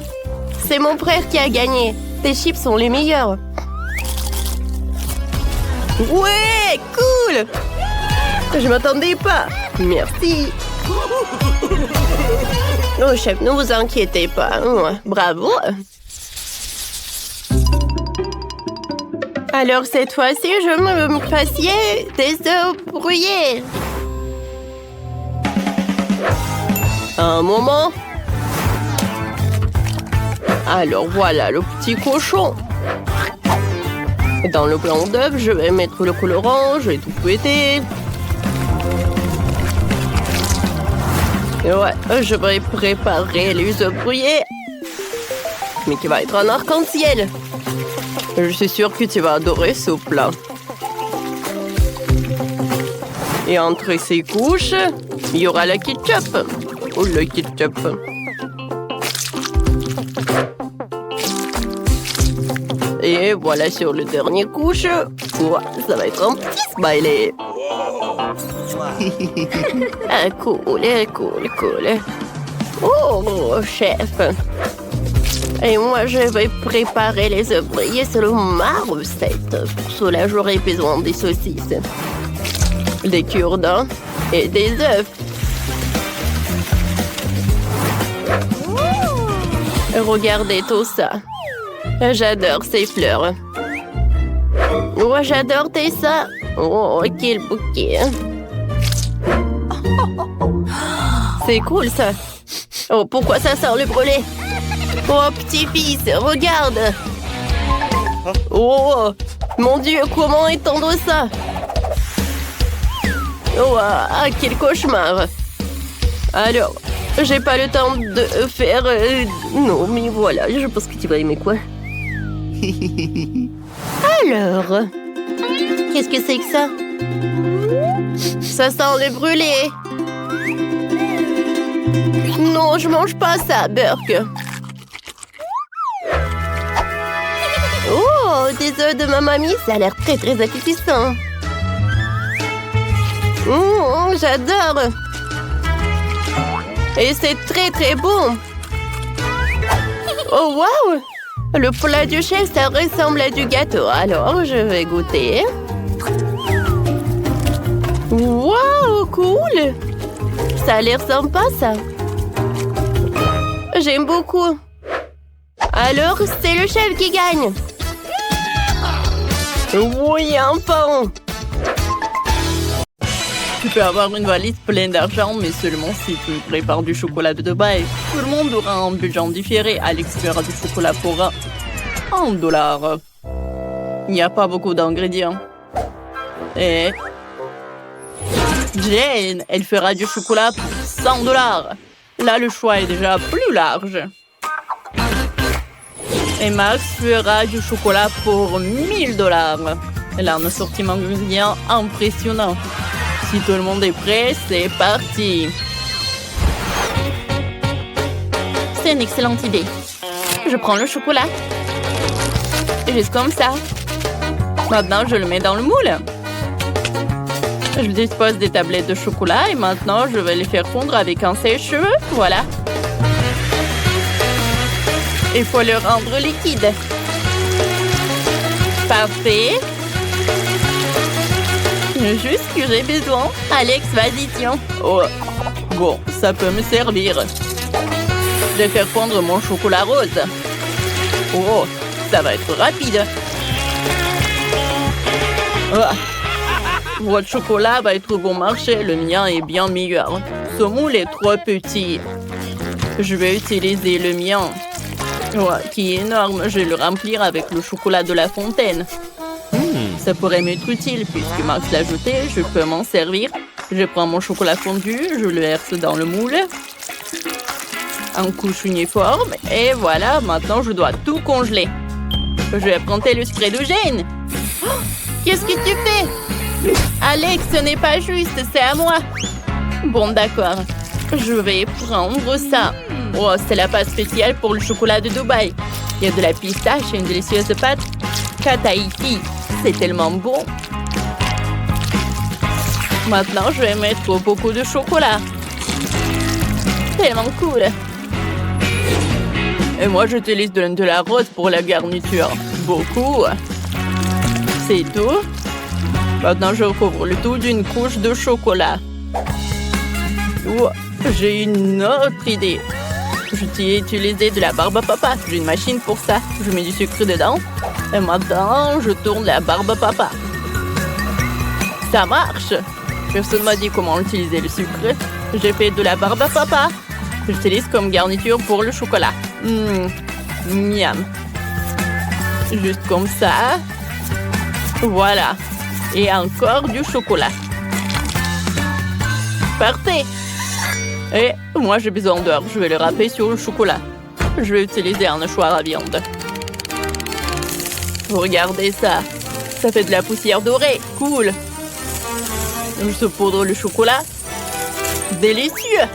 c'est mon frère qui a gagné. Tes chips sont les meilleurs. Ouais, cool. Je m'attendais pas. Merci. Oh, chef, ne vous inquiétez pas. Bravo. Alors, cette fois-ci, je me fassiez des œufs brouillés. Un moment. Alors, voilà le petit cochon. Dans le blanc d'œuf, je vais mettre le colorant, je vais tout fouetter. Ouais, je vais préparer les œufs brouillés. mais qui va être un arc-en-ciel. Je suis sûre que tu vas adorer ce plat. Et entre ces couches, il y aura le ketchup. Oh, le ketchup. Et voilà sur le dernier couche. Oh, ça va être un petit smiley. Ah, cool, cool. Oh, chef. Et moi, je vais préparer les ouvriers selon ma recette. Pour cela, j'aurai besoin des saucisses, des cure-dents et des œufs. Regardez tout ça. J'adore ces fleurs. Oh, j'adore ça. Oh, quel bouquet. C'est cool, ça. Oh, pourquoi ça sort le brûlé? Oh, petit-fils, regarde. Oh, mon Dieu, comment étendre ça? Oh, ah, quel cauchemar. Alors, j'ai pas le temps de faire... Non, mais voilà, je pense que tu vas aimer quoi. Alors, qu'est-ce que c'est que ça? Ça sent le brûlé. Non, je mange pas ça, Burke. Oh, des œufs de ma mamie, ça a l'air très très appétissant. J'adore. Et c'est très très bon. Oh, waouh! Le plat du chef, ça ressemble à du gâteau. Alors, je vais goûter. Waouh, cool! Ça a l'air sympa, ça. J'aime beaucoup. Alors, c'est le chef qui gagne. Oui, enfin. Tu peux avoir une valise pleine d'argent, mais seulement si tu prépares du chocolat de Dubaï. Tout le monde aura un budget différé. Alex fera du chocolat pour $1. Il n'y a pas beaucoup d'ingrédients. Et Jane, elle fera du chocolat pour $100. Là, le choix est déjà plus large. Et Max fera du chocolat pour $1000. Elle a un assortiment d'ingrédients impressionnant. Si tout le monde est prêt, c'est parti. C'est une excellente idée. Je prends le chocolat. Juste comme ça. Maintenant, je le mets dans le moule. Je dispose des tablettes de chocolat et maintenant, je vais les faire fondre avec un sèche-cheveux. Voilà. Il faut le rendre liquide. Parfait. Juste ce que j'ai besoin. Alex, vas-y, tiens. Oh, bon, ça peut me servir. Je vais faire fondre mon chocolat rose. Oh, ça va être rapide. Oh. Votre chocolat va être bon marché. Le mien est bien meilleur. Ce moule est trop petit. Je vais utiliser le mien. Oh, qui est énorme. Je vais le remplir avec le chocolat de la fontaine. Ça pourrait m'être utile puisque Max l'a ajouté. Je peux m'en servir. Je prends mon chocolat fondu, je le verse dans le moule. En couche uniforme. Et voilà, maintenant je dois tout congeler. Je vais prendre le spray de Jane. Oh, qu'est-ce que tu fais? Alex, ce n'est pas juste, c'est à moi. Bon, d'accord. Je vais prendre ça. Oh, c'est la pâte spéciale pour le chocolat de Dubaï. Il y a de la pistache et une délicieuse pâte Tahiti. C'est tellement bon. Maintenant, je vais mettre beaucoup de chocolat. Tellement cool. Et moi, j'utilise de la rose pour la garniture. Beaucoup. C'est tout. Maintenant, je recouvre le tout d'une couche de chocolat. Oh, j'ai une autre idée. Je t'ai utilisé de la barbe à papa. J'ai une machine pour ça. Je mets du sucre dedans. Et maintenant, je tourne la barbe à papa. Ça marche. Personne m'a dit comment utiliser le sucre. J'ai fait de la barbe à papa. J'utilise comme garniture pour le chocolat. Miam. Juste comme ça. Voilà. Et encore du chocolat. Parfait. Et moi, j'ai besoin d'heures. Je vais le râper sur le chocolat. Je vais utiliser un hachoir à viande. Regardez ça. Ça fait de la poussière dorée. Cool. Je saupoudre le chocolat. Délicieux.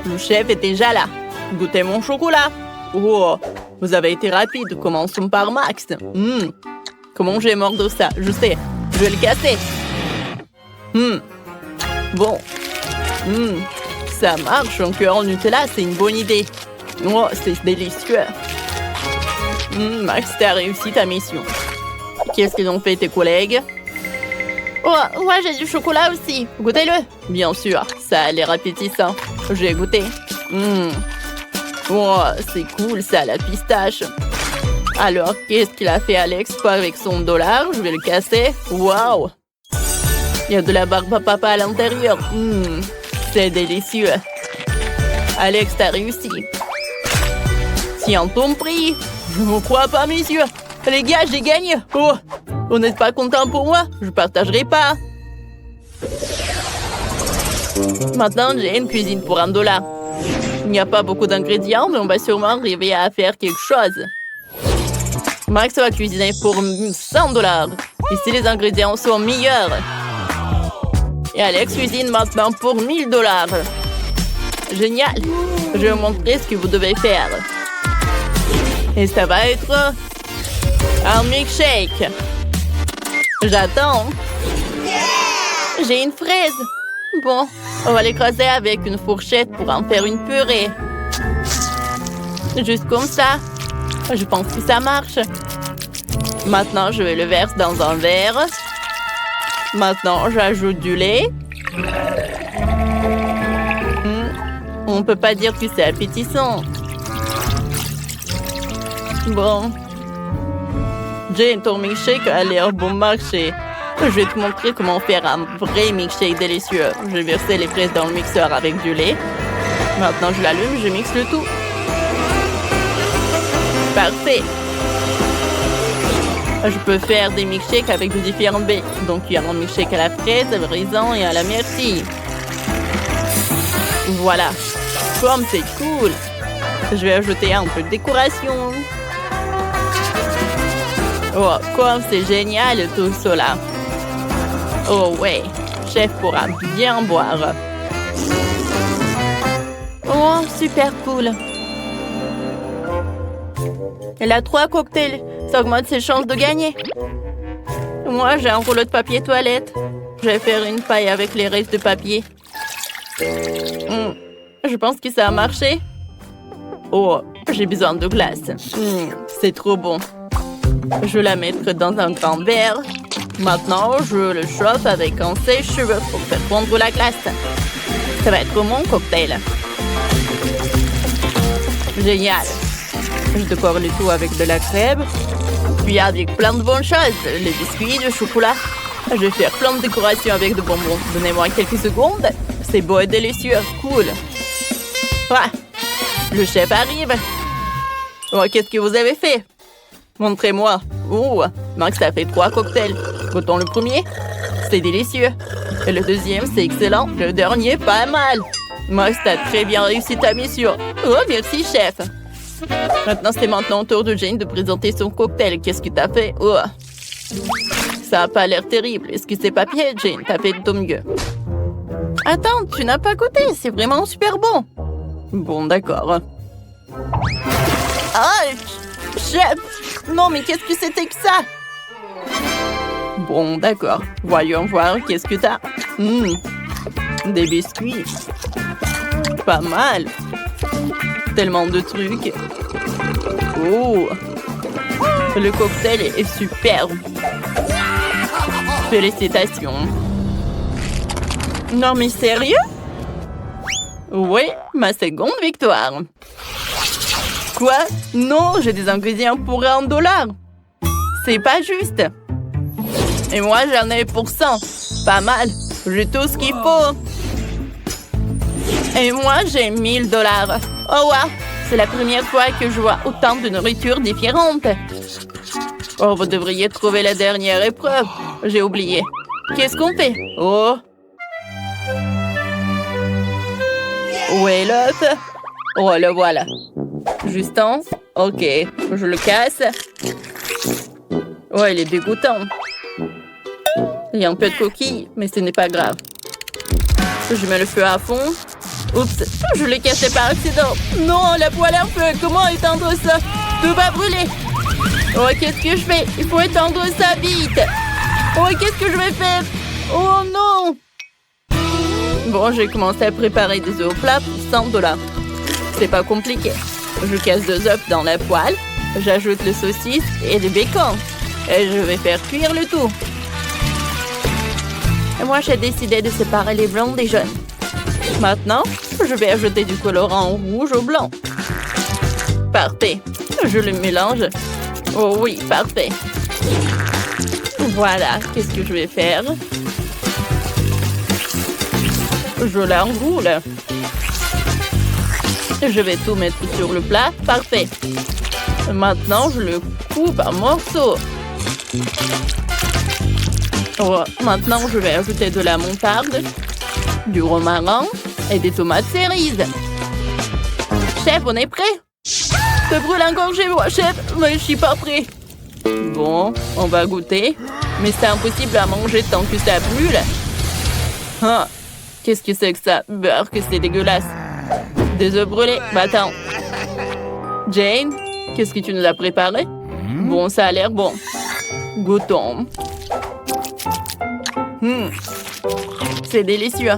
Le chef est déjà là. Goûtez mon chocolat. Oh, vous avez été rapide. Commençons par Max. Comment je vais mordre ça? Je sais. Je vais le casser. Bon. Ça marche. Un cœur en Nutella, c'est une bonne idée. Oh, c'est délicieux. Max, tu as réussi ta mission. Qu'est-ce qu'ils ont fait tes collègues? Oh, ouais, j'ai du chocolat aussi. Goûtez-le. Bien sûr, ça a l'air appétissant. J'ai goûté. Oh, c'est cool ça, la pistache. Alors, qu'est-ce qu'il a fait Alex avec son dollar? Je vais le casser. Waouh! Il y a de la barbe à papa à l'intérieur. C'est délicieux. Alex, t'as réussi. Tiens ton prix. Je ne vous crois pas, messieurs. Les gars, j'ai gagné. Oh, vous n'êtes pas content pour moi? Je partagerai pas. Maintenant, j'ai une cuisine pour $1. Il n'y a pas beaucoup d'ingrédients, mais on va sûrement arriver à faire quelque chose. Max va cuisiner pour $100. Ici, les ingrédients sont meilleurs. Et Alex cuisine maintenant pour $1000. Génial. Je vais vous montrer ce que vous devez faire. Et ça va être un milkshake. J'attends. J'ai une fraise. Bon, on va l'écraser avec une fourchette pour en faire une purée. Juste comme ça. Je pense que ça marche. Maintenant, je vais le verser dans un verre. Maintenant, j'ajoute du lait. On ne peut pas dire que c'est appétissant. Bon. Jane, ton milkshake a l'air bon marché. Je vais te montrer comment faire un vrai milkshake délicieux. Je vais verser les fraises dans le mixeur avec du lait. Maintenant, je l'allume, je mixe le tout. Parfait. Je peux faire des milkshakes avec de différents baies. Donc, il y a un milkshake à la fraise, à la raisin et à la myrtille. Voilà. Comme c'est cool. Je vais ajouter un peu de décoration. Oh, comme c'est génial tout cela. Oh ouais, chef pourra bien boire. Oh, super cool. Elle a 3 cocktails. Ça augmente ses chances de gagner. Moi, j'ai un rouleau de papier toilette. Je vais faire une paille avec les restes de papier. Je pense que ça a marché. Oh, j'ai besoin de glace. C'est trop bon. Je vais la mettre dans un grand verre. Maintenant, je le chauffe avec un sèche-cheveux pour faire fondre la glace. Ça va être mon cocktail. Génial. Je décore le tout avec de la crème. Puis avec plein de bonnes choses. Les biscuits, le chocolat. Je vais faire plein de décorations avec de bonbons. Donnez-moi quelques secondes. C'est beau et délicieux. Cool. Ah, le chef arrive. Oh, qu'est-ce que vous avez fait? Montrez-moi. Oh, Max a fait 3 cocktails. Goûtons le premier. C'est délicieux. Et le deuxième, c'est excellent. Le dernier, pas mal. Max, t'as très bien réussi ta mission. Oh, merci, chef. Maintenant, c'est maintenant au tour de Jane de présenter son cocktail. Qu'est-ce que t'as fait? Oh, ça a pas l'air terrible. Est-ce que c'est papier, Jane? T'as fait de ton mieux. Attends, tu n'as pas goûté. C'est vraiment super bon. Bon, d'accord. Ah, chef! Non, mais qu'est-ce que c'était que ça? Bon, d'accord. Voyons voir, qu'est-ce que t'as? Des biscuits. Pas mal. Tellement de trucs. Oh! Le cocktail est superbe. Félicitations. Non, mais sérieux? Oui, ma seconde victoire. Quoi? Non, j'ai des ingrédients pour $1. C'est pas juste. Et moi, j'en ai pour 100. Pas mal. J'ai tout ce qu'il faut. Et moi, j'ai $1000. Oh, wow. C'est la première fois que je vois autant de nourriture différente. Oh, vous devriez trouver la dernière épreuve. J'ai oublié. Qu'est-ce qu'on fait? Oh. Où est l'œuf? Oh, le voilà. Justin? Ok, je le casse. Oh, il est dégoûtant. Il y a un peu de coquille, mais ce n'est pas grave. Je mets le feu à fond. Oups, je l'ai cassé par accident. Non, la poêle à feu, comment éteindre ça? Tout va brûler. Oh, qu'est-ce que je fais? Il faut éteindre ça vite. Oh, qu'est-ce que je vais faire? Oh non! Bon, j'ai commencé à préparer des œufs au plat pour 100 $. C'est pas compliqué. Je casse 2 œufs dans la poêle. J'ajoute le saucisse et le bacon. Et je vais faire cuire le tout. Et moi, j'ai décidé de séparer les blancs des jaunes. Maintenant, je vais ajouter du colorant rouge au blanc. Parfait. Je le mélange. Oh oui, parfait. Voilà, qu'est-ce que je vais faire? Je l'enroule. Je vais tout mettre sur le plat. Parfait. Maintenant, je le coupe en morceaux. Oh, maintenant, je vais ajouter de la moutarde, du romarin et des tomates cerises. Chef, on est prêt? Ça brûle encore chez moi, chef, mais je suis pas prêt. Bon, on va goûter. Mais c'est impossible à manger tant que ça brûle. Ah, qu'est-ce que c'est que ça? Beurre, que c'est dégueulasse. Des œufs brûlés. Bah attends. Jane, qu'est-ce que tu nous as préparé? Bon, ça a l'air bon. Goûtons. C'est délicieux.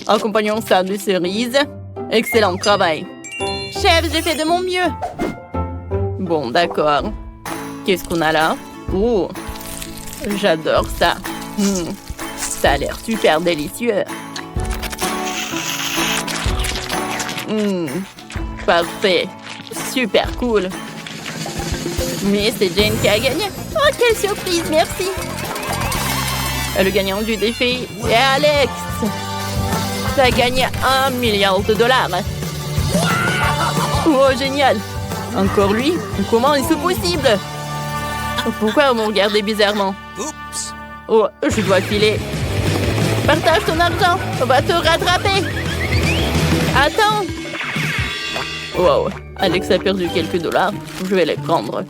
Accompagnons ça de cerises. Excellent travail. Chef, j'ai fait de mon mieux. Bon, d'accord. Qu'est-ce qu'on a là? Oh, j'adore ça. Ça a l'air super délicieux. Parfait. Super cool. Mais c'est Jane qui a gagné. Oh, quelle surprise, merci. Le gagnant du défi est Alex. Ça a gagné $1 milliard. Oh, génial. Encore lui? Comment est-ce possible? Pourquoi vous me regardez bizarrement? Oh, je dois filer. Partage ton argent. On va te rattraper. Attends. Wow, Alex a perdu quelques dollars. Je vais les prendre.